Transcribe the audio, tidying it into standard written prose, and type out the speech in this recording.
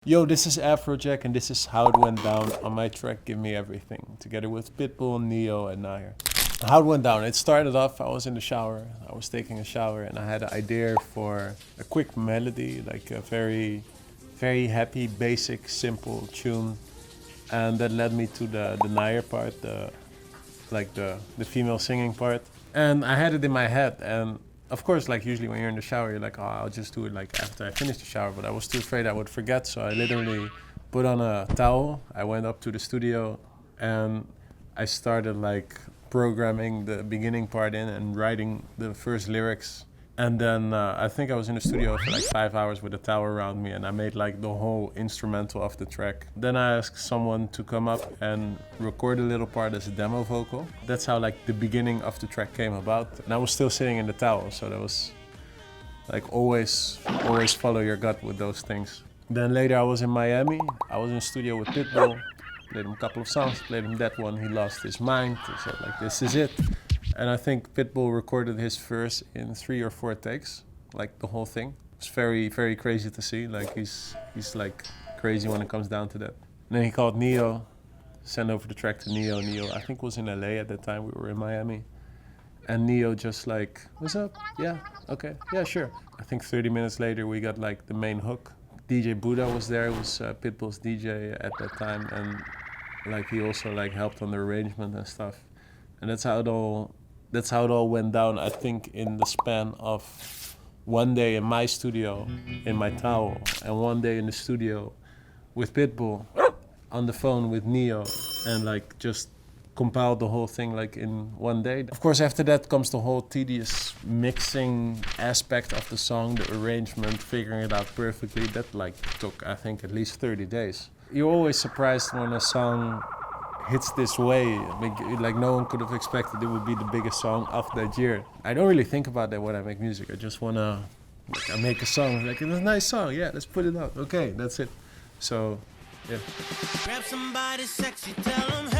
Yo, this is Afrojack and this is how it went down on my track Give Me Everything, together with Pitbull, Neo and Nair. How it went down, it started off, I was in the shower, I was taking a shower and I had an idea for a quick melody, like a very happy, basic, simple tune. And that led me to the Nair part, the female singing part. And I had it in my head, and of course, like usually when you're in the shower, you're like, oh, I'll just do it like after I finish the shower. But I was too afraid I would forget, so I literally put on a towel. I went up to the studio, and I started like programming the beginning part in and writing the first lyrics. And then I think I was in the studio for like 5 hours with a towel around me, and I made like the whole instrumental of the track. Then I asked someone to come up and record a little part as a demo vocal. That's how like the beginning of the track came about. And I was still sitting in the towel, so that was like always follow your gut with those things. Then later I was in Miami. I was in the studio with Pitbull. Played him a couple of songs, played him that one. He lost his mind. He said like, this is it. And I think Pitbull recorded his verse in 3 or 4 takes, like the whole thing. It's very crazy to see. Like he's like crazy when it comes down to that. And then he called Neo, sent over the track to Neo. Neo, I think, was in LA at that time. We were in Miami. And Neo just like, what's up? Yeah, okay, yeah, sure. I think 30 minutes later we got like the main hook. DJ Buddha was there. It was Pitbull's DJ at that time, and like he also like helped on the arrangement and stuff. And that's how it all went down, I think, in the span of one day in my studio, in my towel, and one day in the studio with Pitbull, on the phone with Neo, and like just compiled the whole thing like in one day. Of course, after that comes the whole tedious mixing aspect of the song, the arrangement, figuring it out perfectly. That like took, I think, at least 30 days. You're always surprised when a song hits this way. Like no one could have expected it would be the biggest song of that year. I don't really think about that when I make music. I just wanna, like, I make a song, like it's a nice song, yeah, let's put it out. Okay, that's it. So, yeah. Grab somebody sexy, tell them, hey.